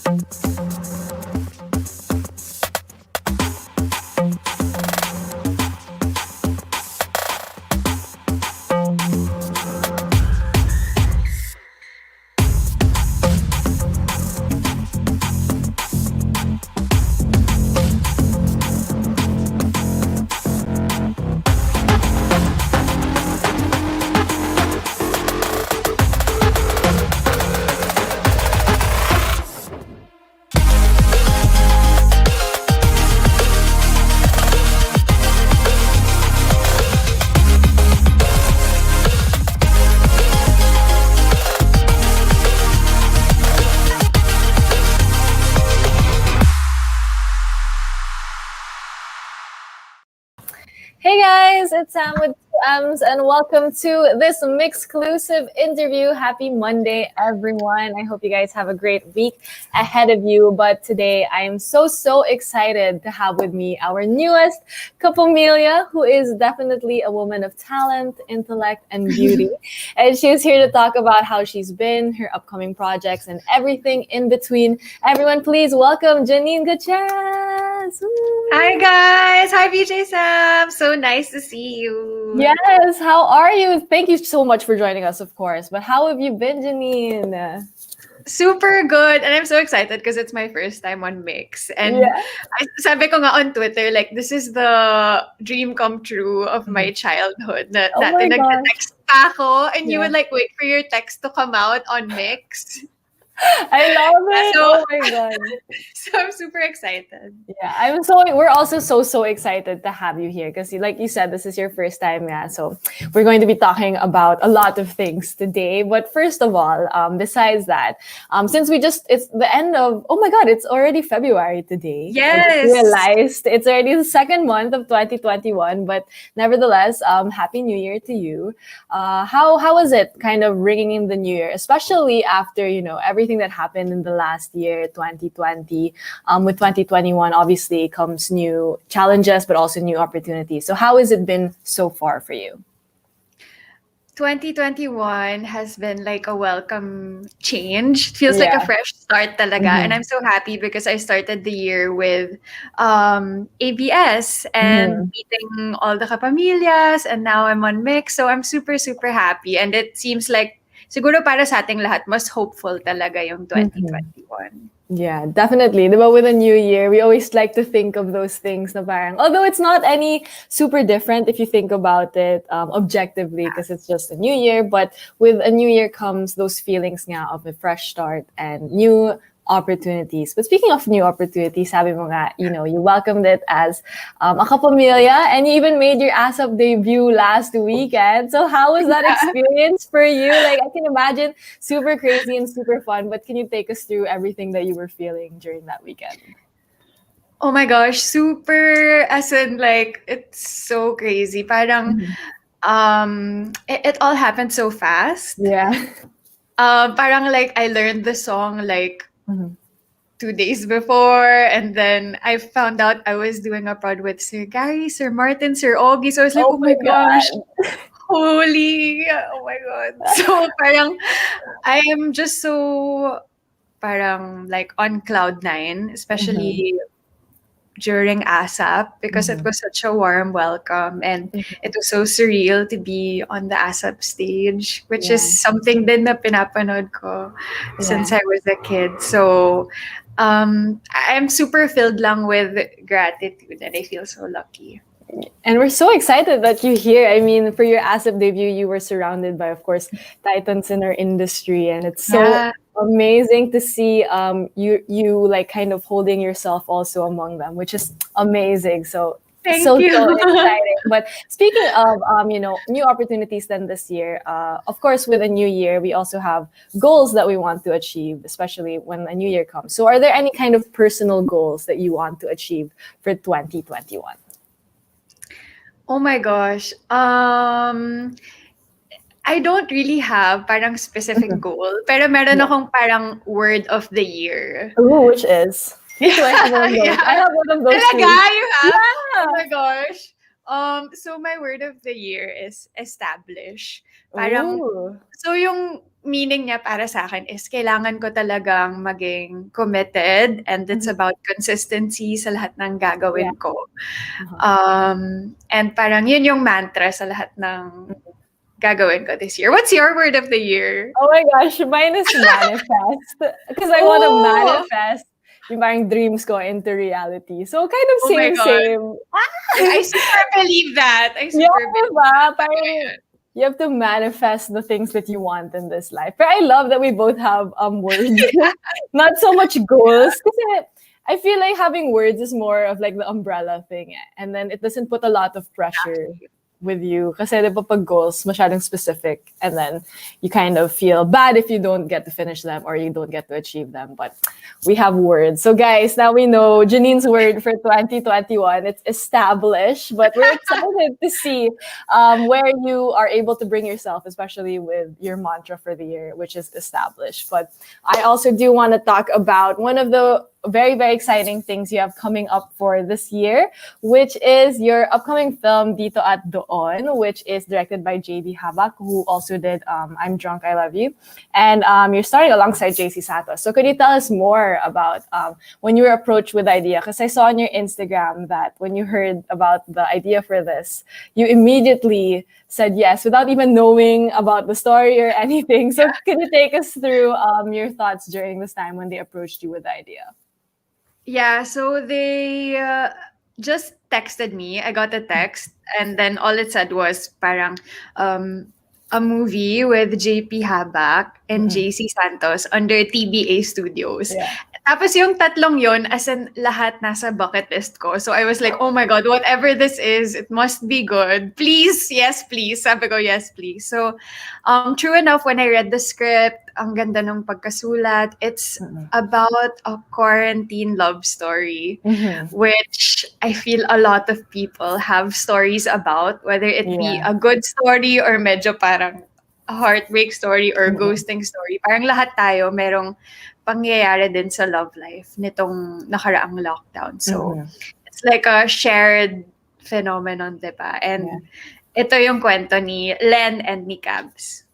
Hey guys, it's Sam with 2M's and welcome to this MYXclusive interview. Happy Monday, everyone. I hope you guys have a great week ahead of you. But today I am so excited to have with me our newest Capomelia, who is definitely a woman of talent, intellect, and beauty. And she's here to talk about how she's been, her upcoming projects, and everything in between. Everyone, please welcome Janine Gutierrez. Woo! Hi guys! Hi BJ Sam! So nice to see you. Yes, how are you? Thank you so much for joining us, of course. But how have you been, Janine? Super good. And I'm so excited because it's my first time on Mix. And Yeah. sabi ko nga on Twitter, like, this is the dream come true of my childhood. Na, Oh my gosh. nagte-text pa ako and you Yeah. would like wait for your text to come out on Mix. I love it. So- Oh my god. So I'm super excited. Yeah, we're also so excited to have you here because like you said, this is your first time, yeah. So we're going to be talking about a lot of things today. But first of all, besides that, since it's the end of, oh my god, it's already February today. I just Yes. realized it's already the second month of 2021, but nevertheless, Happy New Year to you. How was it kind of ringing in the new year, especially after, everything that happened in the last year, 2020. With 2021, obviously comes new challenges, but also new opportunities. So how has it been so far for you? 2021 has been like a welcome change. It feels like a fresh start talaga. And I'm so happy because I started the year with ABS and meeting all the kapamilyas, and now I'm on Mix. So I'm super happy. And it seems like siguro para sa ating lahat, mas hopeful talaga yung 2021. Yeah, definitely. Diba, with a new year, we always like to think of those things na parang, although it's not any super different if you think about it objectively because it's just a new year, but with a new year comes those feelings nga of a fresh start and new opportunities. But speaking of new opportunities, sabi mo nga, you welcomed it as a kapamilya and you even made your ASAP debut last weekend. So how was that experience for you? Like, I can imagine super crazy and super fun, but can you take us through everything that you were feeling during that weekend? Oh my gosh, super, as in like, it's so crazy. Parang, it all happened so fast. Yeah. Parang like, I learned the song like 2 days before, and then I found out I was doing a prod with Sir Gary, Sir Martin, Sir Augie. So I was like, oh my gosh, holy, oh my god. So parang, I am just so parang like on cloud nine, especially during ASAP because it was such a warm welcome and it was so surreal to be on the ASAP stage, which is something din na pinapanood ko since I was a kid. So I'm super filled lang with gratitude and I feel so lucky. And we're so excited that you're here. I mean, for your ASAP debut, you were surrounded by, of course, titans in our industry. And it's so amazing to see you like kind of holding yourself also among them, which is amazing. So Thank so you. exciting. But speaking of new opportunities then this year, of course, with a new year, we also have goals that we want to achieve, especially when a new year comes. So are there any kind of personal goals that you want to achieve for 2021? Oh my gosh. I don't really have parang specific goal, pero meron akong parang word of the year. Ooh, which is? I have one of those. I have one of those Talaga? too. You have? Yeah. Oh my gosh. So my word of the year is establish. Parang Ooh. so yung meaning niya para sa akin is kailangan ko talagang maging committed, and it's about consistency sa lahat ng Yeah. gagawin ko. And parang yun yung mantra sa lahat ng gagawin ko this year. What's your word of the year? Oh my gosh, mine is manifest. Because I want to Oh! manifest yung parang dreams go into reality. So kind of Oh my God. same. I super believe that. I Yeah, super believe diba? that. Parang you have to manifest the things that you want in this life. But I love that we both have words, not so much goals. Kasi I feel like having words is more of like the umbrella thing, and then it doesn't put a lot of pressure with you. Kasi diba pag goals, masyadong specific, and then you kind of feel bad if you don't get to finish them or you don't get to achieve them. But we have words. So guys, now we know Janine's word for 2021. It's established, but we're excited to see where you are able to bring yourself, especially with your mantra for the year, which is established. But I also do want to talk about one of the very, very exciting things you have coming up for this year, which is your upcoming film, Dito at Doon, which is directed by JB Habak, who also did I'm Drunk, I Love You. And you're starring alongside JC Santos. So could you tell us more about when you were approached with the idea? Because I saw on your Instagram that when you heard about the idea for this, you immediately said yes without even knowing about the story or anything. So could you take us through your thoughts during this time when they approached you with the idea? Yeah, so they just texted me. I got a text, and then all it said was parang a movie with JP Habak and JC Santos under TBA Studios. Yeah. Tapos yung tatlong yon, as in lahat nasa bucket list ko. So I was like, oh my God, whatever this is, it must be good. Please, yes, please. Sabi ko, yes, please. So true enough, when I read the script, ang ganda ng pagkasulat. It's about a quarantine love story, which I feel a lot of people have stories about, whether it be a good story or medyo parang a heartbreak story or ghosting story. Parang lahat tayo merong pangyayari din sa love life nitong nakaraang lockdown. So, it's like a shared phenomenon, diba? And ito yung kwento ni Len and ni Cabs.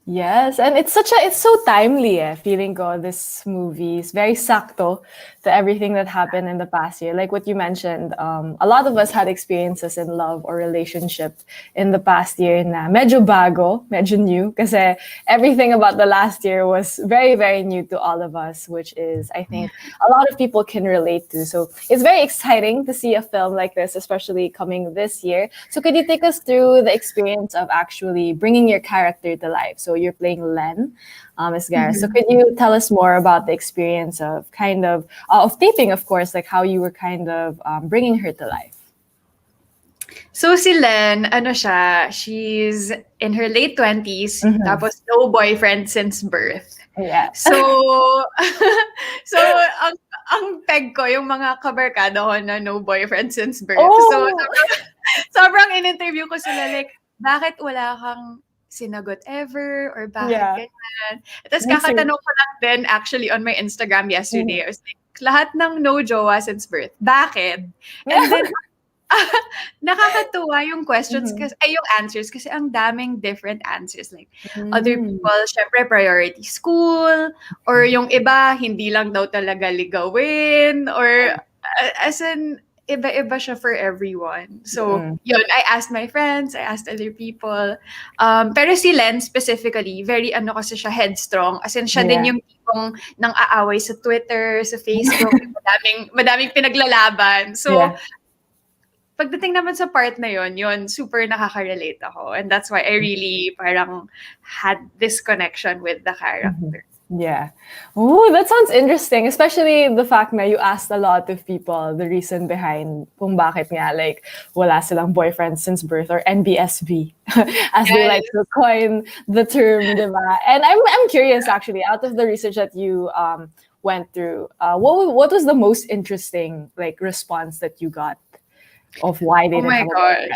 Yes, and it's so timely, feeling ko this movie is very sakto to everything that happened in the past year. Like what you mentioned, a lot of us had experiences in love or relationship in the past year na medyo bago, medyo new, kasi everything about the last year was very, very new to all of us, which is, I think, a lot of people can relate to. So it's very exciting to see a film like this, especially coming this year. So could you take us through the experience of actually bringing your character to life? So you're playing Len, as Gareth. So could you tell us more about the experience of kind of taping, of course, like how you were kind of bringing her to life? So si Len, ano siya, she's in her late 20s, tapos no boyfriend since birth. Yeah. So, ang peg ko, yung mga kabarkada ko na no boyfriend since birth. Oh! So, sobrang in-interview ko sila, like, bakit wala kang sinagot ever? Or bakit ganyan? Tapos kakatanong ko lang din actually on my Instagram yesterday. I was like, lahat ng no jowa since birth. Bakit? And then, nakakatuwa yung questions kasi yung answers kasi ang daming different answers, like other people syempre priority school, or yung iba hindi lang daw talaga ligawin, or as in iba-iba siya for everyone. So yun, I asked my friends, I asked other people, pero si Len specifically very kasi siya headstrong, as in siya din yung tipong nang aaway sa Twitter, sa Facebook, madaming pinaglalaban. So pagdating naman sa part na yun, super nakaka-relate ako. And that's why I really parang had this connection with the character. Yeah. Oh, that sounds interesting. Especially the fact na you asked a lot of people the reason behind kung bakit nga like wala silang boyfriend since birth, or NBSB as they like to coin the term, diba? And I'm curious actually, out of the research that you went through, what was the most interesting like response that you got of why they didn't have a boyfriend?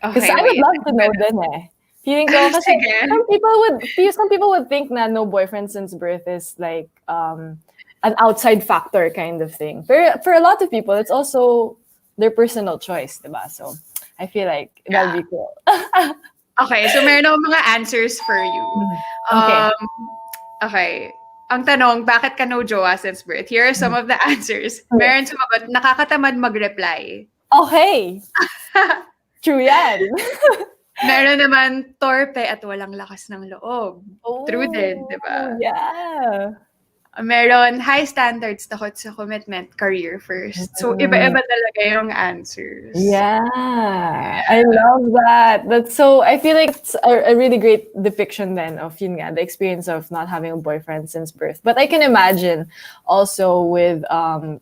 Because I would love to know din Feeling ko kasi some people would think na no boyfriend since birth is like an outside factor kind of thing. But for a lot of people, it's also their personal choice, diba? So I feel like that'd be cool. Okay, so meron akong mga answers for you. Okay. Okay. Ang tanong, bakit ka no jowa since birth? Here are some of the answers. Meron sumagot, nakakatamad mag-reply. Okay. True yan. Meron naman, torpe at walang lakas ng loob. True din, di ba? Yeah. Meron, high standards, takot sa commitment, career first. So, iba-iba talaga yung answers. Yeah, I love that. That's so, I feel like it's a really great depiction then of yun nga, the experience of not having a boyfriend since birth. But I can imagine also with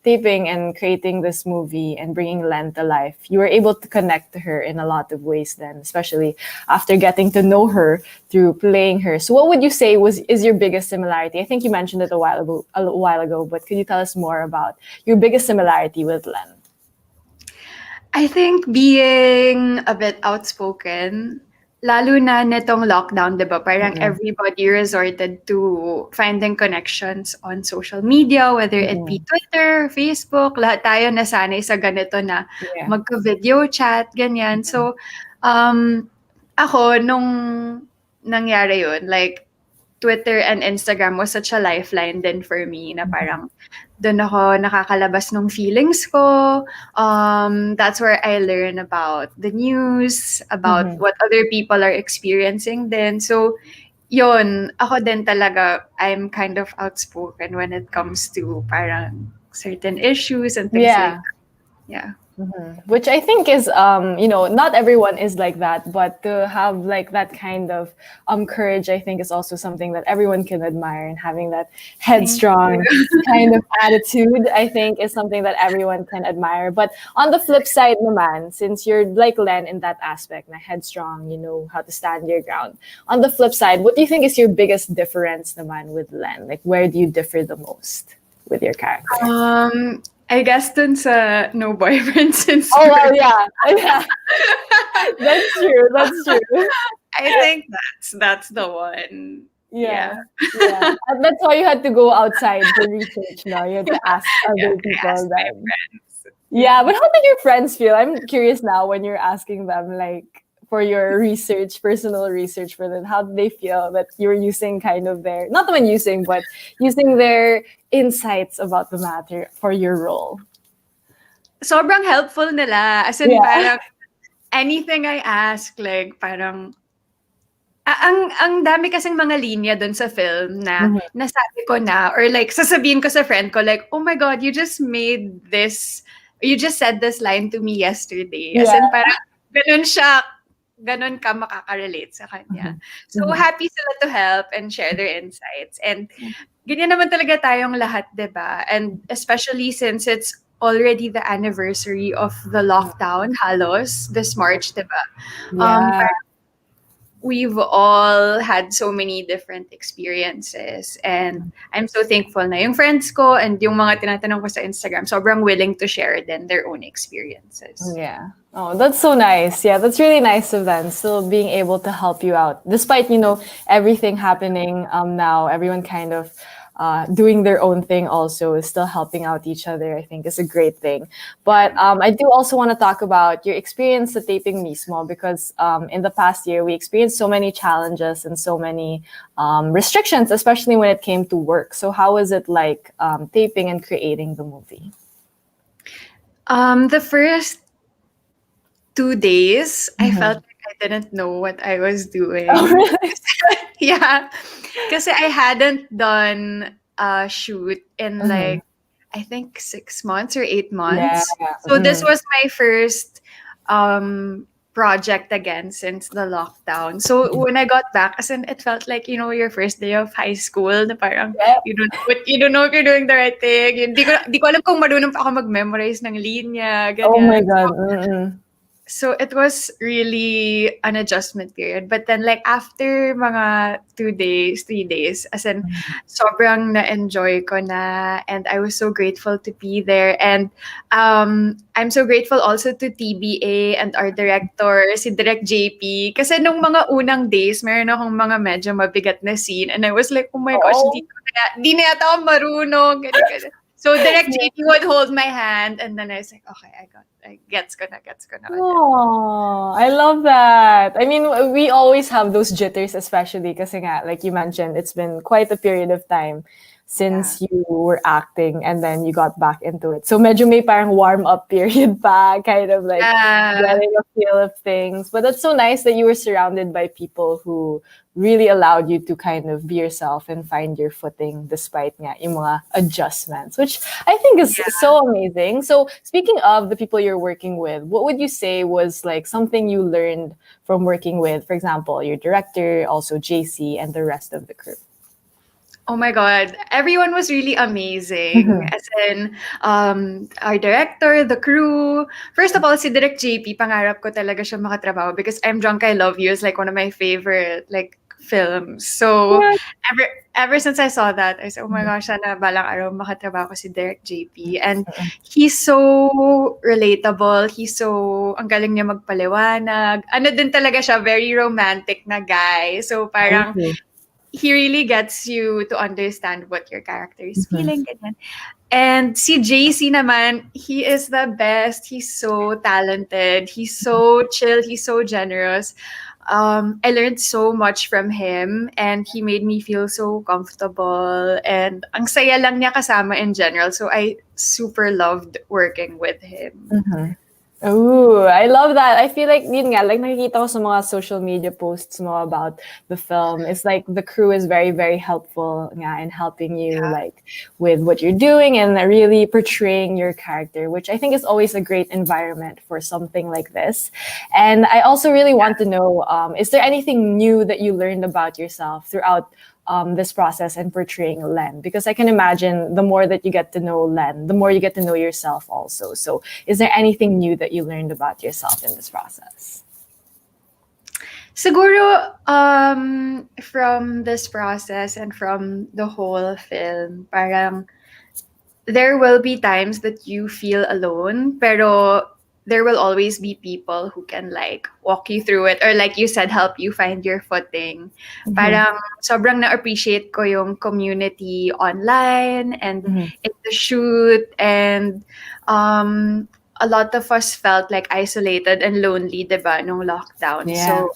taping and creating this movie and bringing Len to life, you were able to connect to her in a lot of ways then, especially after getting to know her through playing her. So what would you say is your biggest similarity? I think you mentioned it a while ago, but could you tell us more about your biggest similarity with Len? I think being a bit outspoken, lalo na netong lockdown, di ba? Parang everybody resorted to finding connections on social media, whether it be Twitter, Facebook, lahat tayo nasanay sa ganito na magka-video chat, ganyan. So, ako, nung nangyari yun, like, Twitter and Instagram was such a lifeline then for me na parang doon ako nakakalabas ng feelings ko. That's where I learn about the news, about what other people are experiencing then. So, yun, ako din talaga, I'm kind of outspoken when it comes to parang certain issues and things like that. Yeah. Which I think is, not everyone is like that, but to have like that kind of courage, I think is also something that everyone can admire, and having that headstrong kind of attitude, I think is something that everyone can admire. But on the flip side, naman, since you're like Len in that aspect, na headstrong, you know how to stand your ground. On the flip side, what do you think is your biggest difference, naman, with Len? Like, where do you differ the most with your character? I guess dun sa no boyfriend since Oh, well, yeah. That's true. I think that's the one. Yeah. And that's why you had to go outside to research now. You had to ask other people. Ask my friends. Yeah, but how did your friends feel? I'm curious now when you're asking them, like, for your research, personal research for them, how did they feel that you're using kind of their, not the one using, but using their insights about the matter for your role? Sobrang helpful nila. As in, parang anything I ask, like, parang, ang dami kasing mga linya dun sa film na nasabi ko na, or like, sasabihin ko sa friend ko, like, oh my God, you just said this line to me yesterday. As in, parang, ganun ka makaka-relate sa kanya. So, happy sila to help and share their insights. And ganyan naman talaga tayong lahat, diba? And especially since it's already the anniversary of the lockdown, halos, this March, diba? We've all had so many different experiences. And I'm so thankful na yung friends ko and yung mga tinatanong ko sa Instagram, sobrang willing to share then their own experiences. Yeah. Oh, that's so nice. Yeah, that's really nice of them. Still being able to help you out. Despite, everything happening now, everyone kind of doing their own thing also is still helping out each other, I think is a great thing. But I do also want to talk about your experience at taping mismo, because in the past year, we experienced so many challenges and so many restrictions, especially when it came to work. So how was it like taping and creating the movie? The first 2 days, I felt like I didn't know what I was doing. Oh, really? Yeah. Kasi I hadn't done a shoot in like, I think 6 months or 8 months. Yeah. So this was my first project again since the lockdown. So when I got back, as in, it felt like, your first day of high school na parang you don't know if you're doing the right thing. Di ko alam kung marunong pa ako mag-memorize ng linya. Ganyan. Oh my God. So it was really an adjustment period. But then like after mga 2 days, 3 days, as in sobrang na-enjoy ko na, and I was so grateful to be there. And I'm so grateful also to TBA and our director, si Direk JP. Kasi nung mga unang days, meron akong mga medyo mabigat na scene. And I was like, oh my gosh, di na yata ako marunong. Ganyan. So Direct JP would hold my hand, and then I was like, okay, I gets ko na. Oh, I love that. I mean, we always have those jitters, especially kasi nga, like you mentioned, it's been quite a period of time since you were acting and then you got back into it. So medyo may parang warm-up period pa, kind of like getting a feel of things. But that's so nice that you were surrounded by people who really allowed you to kind of be yourself and find your footing despite nga yung mga adjustments, which I think is so amazing. So speaking of the people you're working with, what would you say was like something you learned from working with, for example, your director, also JC, and the rest of the crew? Oh my God, everyone was really amazing. As in, our director, the crew. First of all, si Direct JP, pangarap ko talaga siya makatrabaho because I'm Drunk, I Love You is like one of my favorite like films. So ever since I saw that, I said, oh my gosh, sana balang araw makatrabaho ko si Direct JP. And he's so relatable. He's so, ang galing niya magpaliwanag. Ano din talaga siya, very romantic na guy. So parang, he really gets you to understand what your character is feeling. And si JC naman, he is the best. He's so talented. He's so chill. He's so generous. I learned so much from him and he made me feel so comfortable and ang saya lang niya kasama in general. So I super loved working with him. Ooh, I love that. I feel like, yun nga, like nakikita ko sa mga social media posts mo about the film. It's like the crew is very, very helpful nga in helping you like with what you're doing and really portraying your character, which I think is always a great environment for something like this. And I also really want to know, is there anything new that you learned about yourself throughout this process and portraying Len? Because I can imagine the more that you get to know Len, the more you get to know yourself also. So is there anything new that you learned about yourself in this process? Siguro, from this process and from the whole film, parang there will be times that you feel alone, pero there will always be people who can like walk you through it or like you said, help you find your footing. Parang sobrang na-appreciate ko yung community online and in the shoot and a lot of us felt like isolated and lonely, diba, nung lockdown. So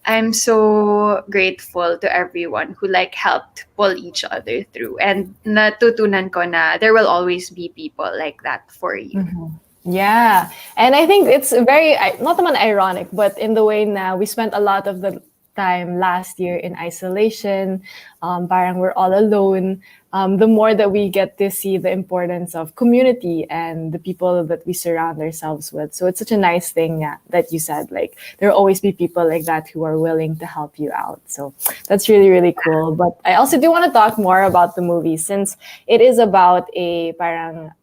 I'm so grateful to everyone who like helped pull each other through and natutunan ko na there will always be people like that for you. Yeah. And I think it's very, not naman ironic, but in the way na we spent a lot of the time last year in isolation, parang we're all alone, the more that we get to see the importance of community and the people that we surround ourselves with. So it's such a nice thing that you said, like, there will always be people like that who are willing to help you out. So that's really, really cool. But I also do want to talk more about the movie since it is about a parang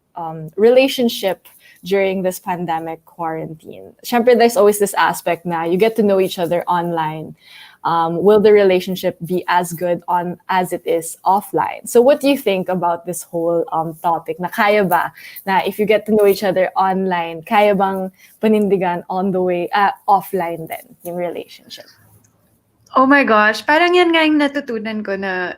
relationship during this pandemic quarantine. Syempre, there's always this aspect na you get to know each other online. Will the relationship be as good on as it is offline? So what do you think about this whole topic? Na kaya ba na if you get to know each other online, kaya bang panindigan on the way offline din yung relationship? Oh my gosh, parang yan nga yung natutunan ko na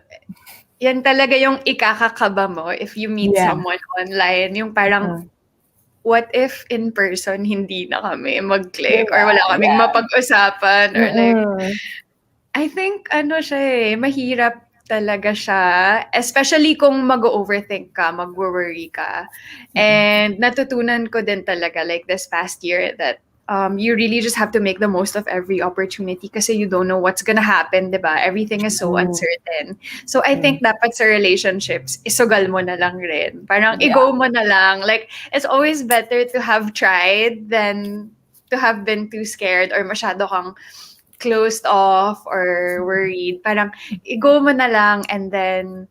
yan talaga yung ikakakaba mo if you meet someone online. Yung parang what if in person hindi na kami mag-click or wala kaming mapag-usapan or like I think ano siya mahirap talaga siya, especially kung mag-overthink ka, mag-worry ka. And natutunan ko din talaga like this past year that you really just have to make the most of every opportunity kasi you don't know what's gonna happen, diba? Everything is so uncertain. So I think dapat sa relationships, isugal mo na lang rin. Parang i-go mo na lang. Like, it's always better to have tried than to have been too scared or masyado kang closed off or worried. Parang i-go mo na lang and then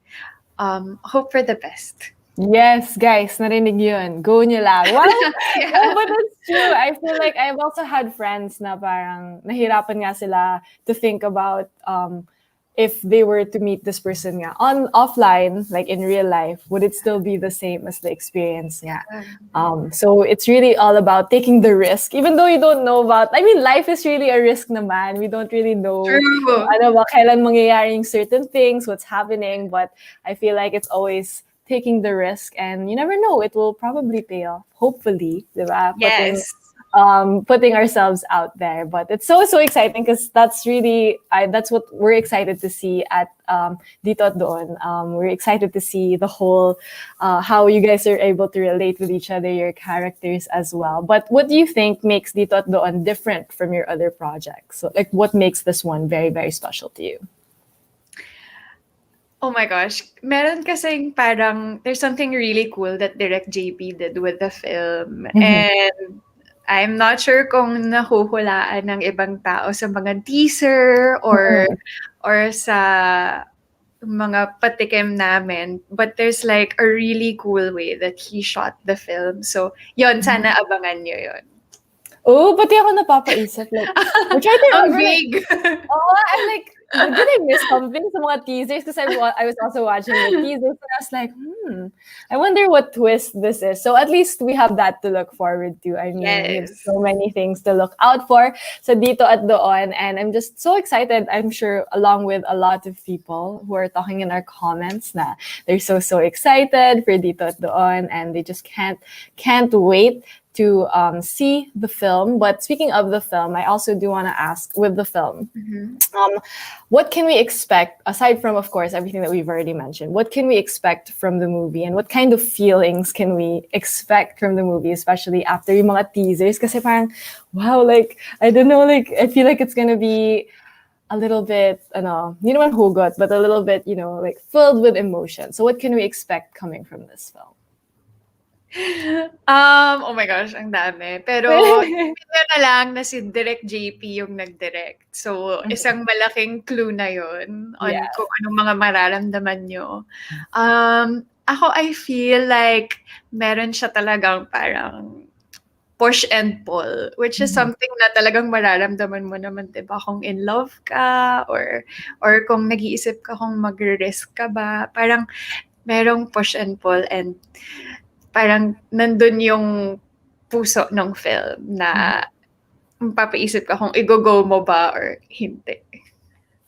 hope for the best. Yes, guys, narinig yun. Go nyo lang. Wow! Oh, but that's true. I feel like I've also had friends na parang nahirapan nga sila to think about if they were to meet this person nga on offline, like in real life, would it still be the same as the experience nga? So it's really all about taking the risk, even though you don't know about, I mean, life is really a risk naman. We don't really know ano ba, kailan mangyayari yung certain things, what's happening, but I feel like it's always taking the risk, and you never know, it will probably pay off. Hopefully, diba? Yes. Putting ourselves out there. But it's so exciting because that's what we're excited to see at Dito at Doon. We're excited to see the whole how you guys are able to relate with each other, your characters as well. But what do you think makes Dito at Doon different from your other projects? So, like, what makes this one very, very special to you? Oh my gosh. Meron kasing parang, there's something really cool that Direct JP did with the film. And I'm not sure kung nahuhulaan ng ibang tao sa mga teaser or sa mga patikim namin. But there's like a really cool way that he shot the film. So, yon, sana abangan nyo yon. Oh, pati ako napapaisip. Like, I'm trying to Ang remember. Like, big. I'm like, did I miss something sa mga teasers? Because I was also watching the teasers, and I was like, I wonder what twist this is. So at least we have that to look forward to. I mean, we have Yes. so many things to look out for. So Dito at Doon, and I'm just so excited. I'm sure, along with a lot of people who are talking in our comments, na they're so excited for Dito at Doon, and they just can't wait to see the film. But speaking of the film, I also do want to ask, with the film, what can we expect, aside from, of course, everything that we've already mentioned, what can we expect from the movie, and what kind of feelings can we expect from the movie, especially after yung mga teasers? Kasi parang, wow, like, I don't know, like, I feel like it's gonna be a little bit, hindi naman hugot, but a little bit, like, filled with emotion. So what can we expect coming from this film? Oh my gosh, ang dami. Pero sabihin na lang na si Direct JP yung nag-direct. So, isang malaking clue na yun on kung anong mga mararamdaman nyo. Ako, I feel like meron siya talagang parang push and pull, which is something na talagang mararamdaman mo naman, diba? Kung in love ka or kung nag-iisip ka kung mag-risk ka ba. Parang merong push and pull, and parang nandun yung puso ng film na papaisip ka kung i-go mo ba or hindi.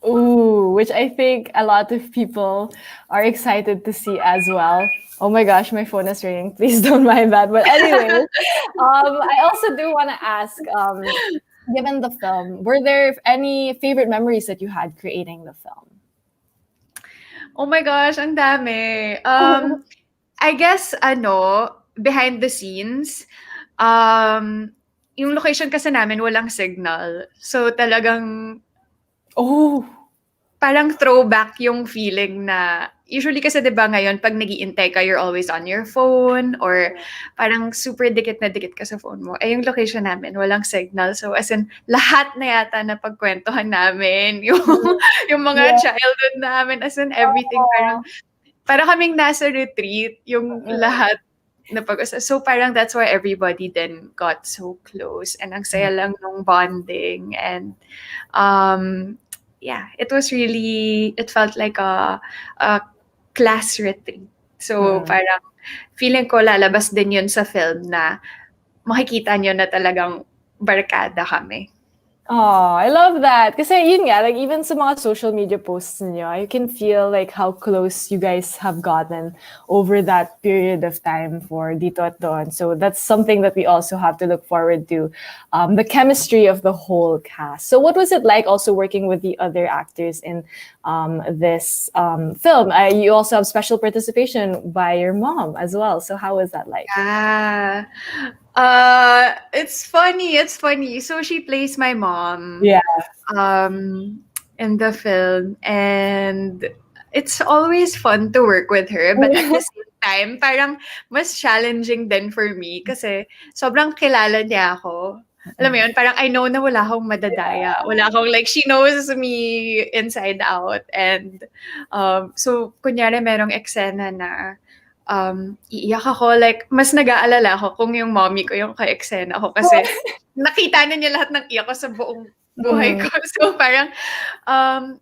Ooh, which I think a lot of people are excited to see as well. Oh my gosh, my phone is ringing. Please don't mind that. But anyway, I also do want to ask, given the film, were there any favorite memories that you had creating the film? Oh my gosh, ang dami. I guess, behind the scenes, yung location kasi namin walang signal. So talagang, parang throwback yung feeling na, usually kasi diba ngayon, pag nag-iintay ka, you're always on your phone, or parang super dikit na dikit ka sa phone mo. Eh, yung location namin, walang signal. So, as in, lahat na yata na pagkwentuhan namin, yung mga childhood namin, as in, everything, parang kaming nasa retreat, yung lahat na so parang that's why everybody then got so close, and ang saya lang nung bonding, and it was really, it felt like a class retreat. So parang feeling ko lalabas din yun sa film na makikita nyo na talagang barkada kami. Oh, I love that. Kasi yun nga, like even sa mga social media posts niyo, you can feel like how close you guys have gotten over that period of time for Dito at Doon. So that's something that we also have to look forward to, the chemistry of the whole cast. So what was it like also working with the other actors in this film? You also have special participation by your mom as well. So how was that like? It's funny. So she plays my mom. Yeah. In the film, and it's always fun to work with her, but at the same time, parang mas challenging din for me kasi sobrang kilala niya ako. Alam mo yun, parang I know na wala akong madadaya. Wala akong, like, she knows me inside out. And so, kunyari merong eksena na iiyak ako, like, mas nag-aalala ako kung yung mommy ko yung ka-eksena ko kasi nakita na niya lahat ng iyak ko sa buong buhay ko. So parang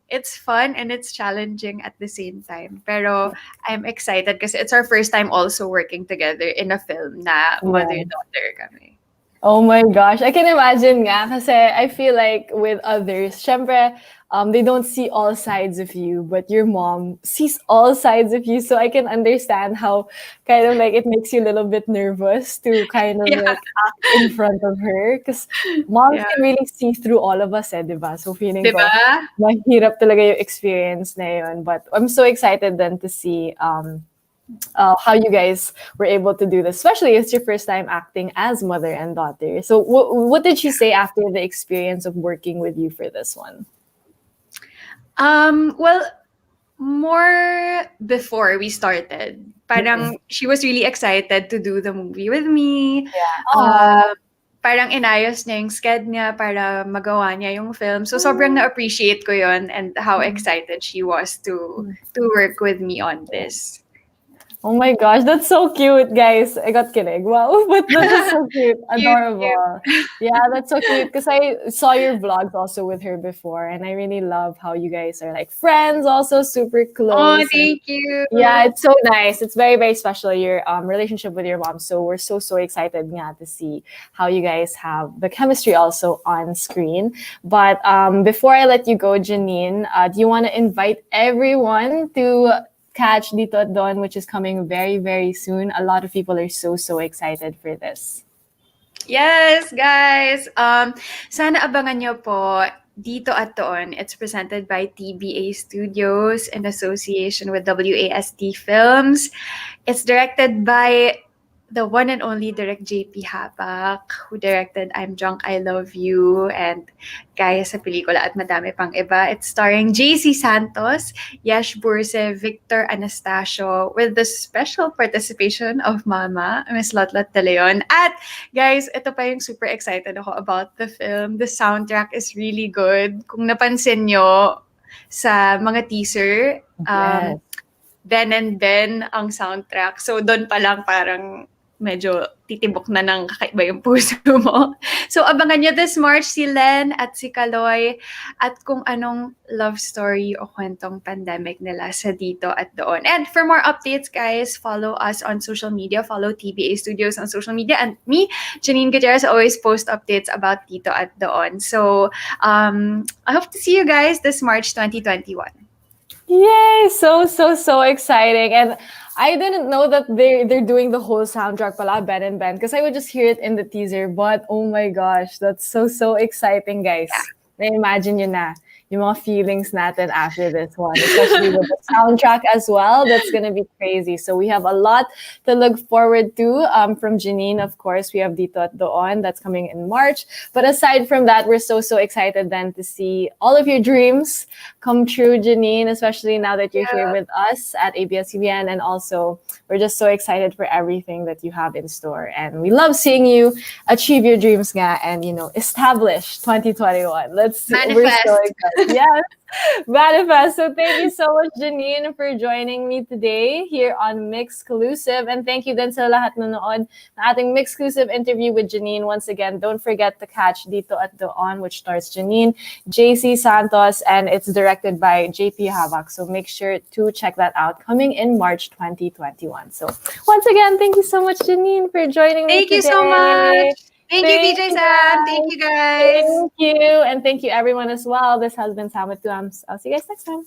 it's fun and it's challenging at the same time. Pero I'm excited kasi it's our first time also working together in a film na mother-daughter kami. Oh my gosh, I can imagine nga kasi I feel like with others, syempre, they don't see all sides of you, but your mom sees all sides of you. So I can understand how kind of like it makes you a little bit nervous to kind of Yeah. like act in front of her. Because moms Yeah. can really see through all of us, diba? So feeling ko, Diba? mahirap talaga yung experience na yun. But I'm so excited then to see how you guys were able to do this, especially it's your first time acting as mother and daughter. So what did she say after the experience of working with you for this one? Well, more before we started. Mm-mm. Parang she was really excited to do the movie with me. Yeah. Oh. Um, Parang inayos niya yung sked niya para magawa niya yung film. So sobrang na-appreciate ko yon and how excited she was to work with me on this. Oh my gosh, that's so cute, guys. I got kidding. Wow, but that was so cute. Cute, Adorable. cute. Yeah, that's so cute because I saw your vlogs also with her before, and I really love how you guys are like friends, also super Oh, close. And thank you. yeah, it's so nice. It's very, very special, your relationship with your mom. So we're so, so excited nga to see how you guys have the chemistry also on screen. But before I let you go, Janine, do you want to invite everyone to catch Dito at Dawn, which is coming very, very soon? A lot of people are so, so excited for this. Yes, guys. Sana abangan nyo po Dito at Doon. It's presented by TBA Studios in association with WASD Films. It's directed by the one and only Direct JP Hapak, who directed I'm Drunk, I Love You, and Gaya sa Pelikula at madami pang iba. It's starring JC Santos, Yash Burse, Victor Anastasio, with the special participation of Mama, Miss Lotlot De Leon. At guys, ito pa yung super excited ako about the film. The soundtrack is really good. Kung napansin nyo sa mga teaser, Yes. Ben and Ben ang soundtrack. So doon pa lang parang medyo titibok na ng kakaiba yung puso mo. So abangan nyo this March si Len at si Kaloy at kung anong love story o kwentong pandemic nila sa Dito at Doon. And for more updates, guys, follow us on social media. Follow TBA Studios on social media. And me, Janine Gutierrez, always post updates about Dito at Doon. So I hope to see you guys this March 2021. Yay! So, so, so exciting. And I didn't know that they're doing the whole soundtrack pala, Ben and Ben, because I would just hear it in the teaser. But oh my gosh, that's so, so exciting, guys. Na-imagine yun na yung mga feelings natin after this one, especially with the soundtrack as well. That's gonna be crazy. So we have a lot to look forward to from Janine. Of course, we have Dito at Doon that's coming in March. But aside from that, we're so, so excited then to see all of your dreams come true, Janine, especially now that you're here with us at ABS-CBN. And also, we're just so excited for everything that you have in store. And we love seeing you achieve your dreams nga and, establish 2021. We're so excited. Yes, manifest. So thank you so much, Janine, for joining me today here on MYXclusive. And thank you din sa lahat nanood na ating MYXclusive interview with Janine. Once again, don't forget to catch Dito at Doon, which stars Janine, JC Santos, and it's directed by JP Havak. So make sure to check that out, coming in March 2021. So once again, thank you so much, Janine, for joining me today. Thank you so much. Thank you, DJ Sam. guys. Thank you, guys. Thank you. And thank you, everyone, as well. This has been Sam with Two Ams. I'll see you guys next time.